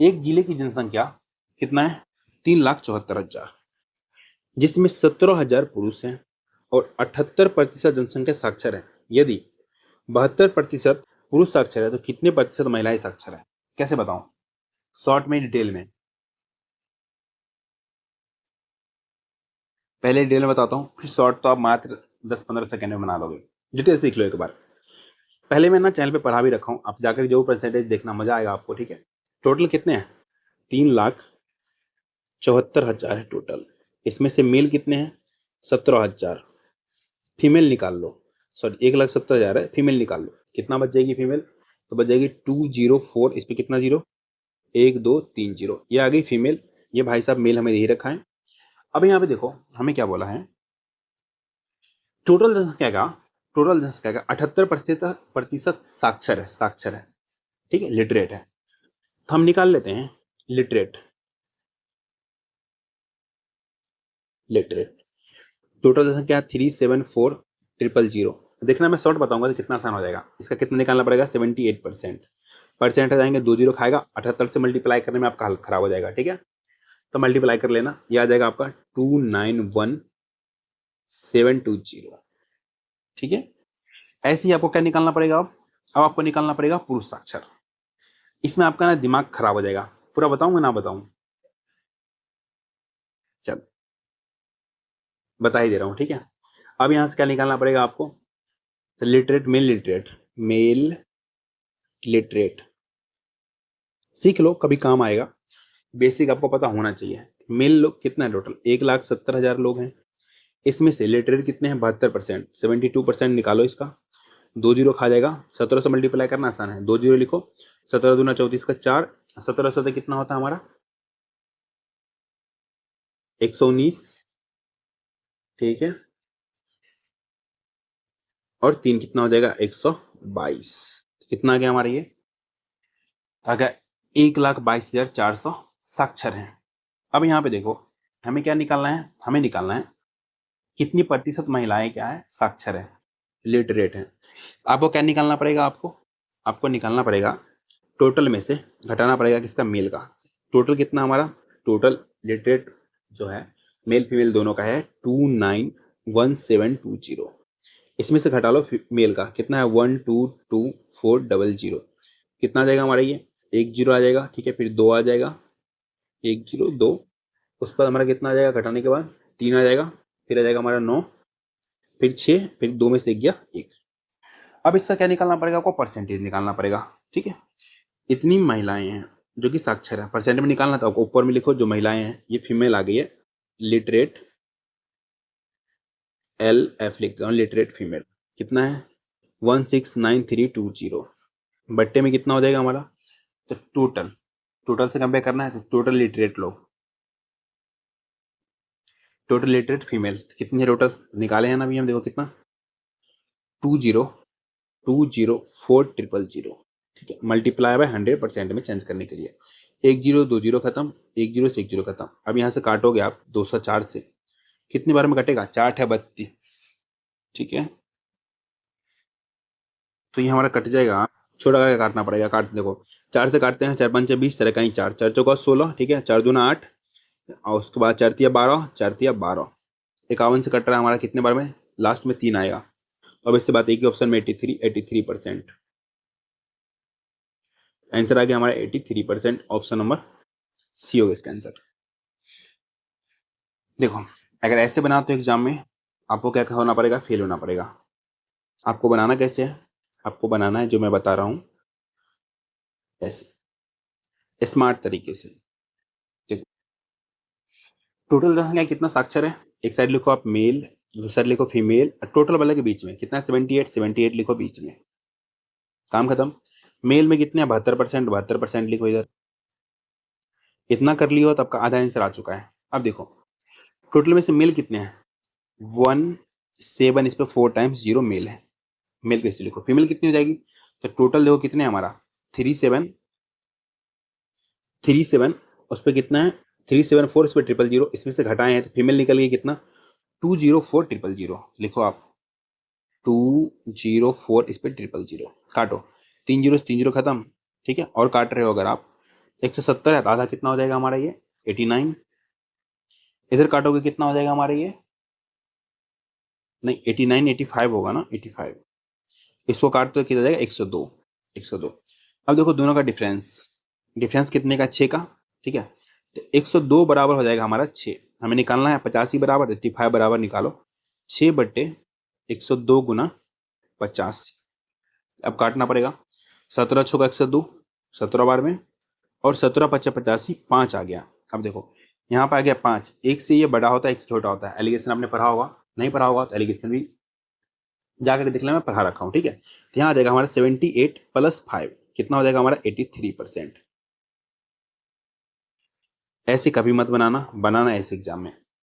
एक जिले की जनसंख्या कितना है? 3,74,000, जिसमें 17,000 पुरुष हैं और 78% जनसंख्या साक्षर है। यदि 72% पुरुष साक्षर है तो कितने प्रतिशत महिलाएं साक्षर है? कैसे बताऊं? शॉर्ट में, डिटेल में? पहले डिटेल में बताता हूँ, फिर शॉर्ट तो आप मात्र 10-15 सेकंड में बना लोगे। डिटेल सीख लो एक बार। पहले मैं ना चैनल पे पढ़ा भी रखा हूँ, आप जाकर जो परसेंटेज देखना, मजा आएगा आपको। ठीक है, टोटल कितने हैं? 3,74,000 है टोटल। इसमें से मेल कितने हैं? 17,000। फीमेल निकाल लो, सॉरी 1,70,000 है, फीमेल निकाल लो। कितना बच जाएगी फीमेल? तो बच जाएगी 204। इस पे कितना जीरो? 1 2 3 जीरो, ये आ गई फीमेल। ये भाई साहब मेल हमें यही रखा है। अब यहाँ पे देखो हमें क्या बोला है, टोटल जनसंख्या का, 78% साक्षर है, साक्षर है। ठीक है, लिटरेट है। तो हम निकाल लेते हैं लिटरेट। लिटरेट टोटल जनसंख्या 374,000। देखना, मैं शॉर्ट बताऊंगा तो कितना आसान हो जाएगा। इसका कितना निकालना पड़ेगा? 78%। परसेंट आ जाएंगे, 2 जीरो खाएगा, 78 से मल्टीप्लाई करने में आपका हालत खराब हो जाएगा। ठीक है, तो मल्टीप्लाई कर लेना, ये आ जाएगा आपका 291,720। ठीक है, ऐसे ही आपको क्या निकालना पड़ेगा? अब आपको निकालना पड़ेगा पुरुष साक्षर। इसमें आपका ना दिमाग खराब हो जाएगा। पूरा बताऊंगा ना बताऊं? चल, बता ही दे रहा हूं। ठीक है, अब यहां से क्या निकालना पड़ेगा आपको? तो literate, male literate, male literate सीख लो, कभी काम आएगा। बेसिक आपको पता होना चाहिए। मेल लोग कितना है टोटल? 1,70,000 लोग हैं। इसमें से लिटरेट कितने हैं? 72%। 72% निकालो इसका, 2 जीरो खा जाएगा। 17 से मल्टीप्लाई करना आसान है, 2 जीरो लिखो। 17 दूना 34 का 4, 17 से कितना होता है हमारा? 119। ठीक है, और 3 कितना हो जाएगा? 122। कितना आ गया हमारा ये? अगर 1,22,400 साक्षर हैं। अब यहाँ पे देखो हमें क्या निकालना है? हमें निकालना है कितनी प्रतिशत महिलाएं क्या है? साक्षर है, लिटरेट है। आपको क्या निकालना पड़ेगा? आपको निकालना पड़ेगा टोटल में से घटाना पड़ेगा किसका? मेल का। टोटल कितना हमारा? टोटल लिटरेट जो है, मेल फीमेल दोनों का है 291720। इसमें से घटा लो मेल का, कितना है? 122,400। कितना आ जाएगा हमारा ये? 1 जीरो आ जाएगा। ठीक है, फिर 2 आ जाएगा, 1 जीरो 2। उस पर हमारा कितना आ जाएगा घटाने के बाद? 3 आ जाएगा, फिर आ जाएगा हमारा 9, फिर 6, फिर 2 में से गया 1। अब इसका क्या निकालना पड़ेगा आपको? परसेंटेज निकालना पड़ेगा। ठीक है, इतनी महिलाएं हैं जो कि साक्षर है, परसेंट में निकालना। तो आपको ऊपर में लिखो जो महिलाएं हैं, ये फीमेल आ गई है, लिटरेट LF लिखते हैं, लिटरेट फीमेल। कितना है? 169320। बट्टे में कितना हो जाएगा हमारा? तो टोटल से कंपेयर करना है तो टोटल लिटरेट लोग, टोटल लिटरेट फीमेल कितनी है? टोटल निकाले हैं ना अभी हम, देखो कितना? 2,02,04,000। ठीक है, मल्टीप्लाई बाय 100% में चेंज करने के लिए 1 जीरो 2 जीरो खत्म, 1 जीरो से 1 जीरो खत्म। अब यहाँ से काटोगे आप 204 से, कितनी बार में कटेगा? 4 है 32। ठीक है, तो ये हमारा कट जाएगा। छोटा करके काटना पड़ेगा, काट देखो 4 से काटते हैं, 4 5 20, 4 कहीं 4, 4 चौका 16। ठीक है, 4 दूना 8, और उसके बाद 4 तिया 12, 4 तिया 12। 51 से कट रहा है हमारा, कितने बार में? लास्ट में 3 आएगा। तो अब इससे बात एक ही ऑप्शन में 83%। आंसर आ गया हमारा 83%। ऑप्शन नंबर सी होगा इसका आंसर। देखो अगर ऐसे बनाते हो एग्जाम में, आपको क्या होना पड़ेगा? फेल होना पड़ेगा। आपको बनाना कैसे है? आपको बनाना है जो मैं बता रहा हूं, ऐसे स्मार्ट तरीके से। देखो टोटल जनसंख्या कितना साक्षर है? एक साइड लिखो आप मेल, दूसरी साइड लिखो फीमेल, टोटल वाले के बीच में कितना है? 78, 78 लिखो बीच में, काम खत्म। मेल में कितने हैं? 72%, 72% लिखो इधर। इतना कर लियो तो आपका आधा आंसर आ चुका है। अब देखो टोटल में से मेल कितने हैं? 17। इस पर 4 टाइम्स 0 मेल है, मेल कैसे लिखो? फीमेल कितनी हो जाएगी? तो टोटल देखो कितने हमारा? 37, 37। उस पर कितना है? 374। इस पर 000, इसमें से घटाए हैं तो फीमेल निकल गई कितना? 204,000 लिखो आप, 204। इस पर 000 काटो, 3 जीरो से 3 जीरो खत्म। ठीक है, और काट रहे हो अगर आप 170 है तो आधा कितना हो जाएगा हमारा ये 89। इधर काटोगे कितना हो जाएगा हमारा ये, नहीं 89 85 होगा ना 85। इसको काटते तो कितना हो जाएगा 102 102। अब देखो दोनों का डिफरेंस कितने का 6 का, ठीक है। तो 102 बराबर हो जाएगा हमारा 6, हमें निकालना है 85 बराबर 85 बराबर निकालो 6/102 गुना 85। अब काटना पड़ेगा 17 छो का 102 17 बार में, और 17 पच्चा 85 5 आ गया। अब देखो यहाँ पर आ गया 5, एक से ये बड़ा होता है एक से छोटा होता है। एलिगेशन आपने पढ़ा होगा, नहीं पढ़ा होगा तो एलिगेशन भी जाकर देख लेना, मैं पढ़ा रखा हूँ, ठीक है। तो यहाँ आ जाएगा हमारा 78 + 5 कितना हो जाएगा हमारा 83%। ऐसे कभी मत बनाना ऐसे एग्जाम में।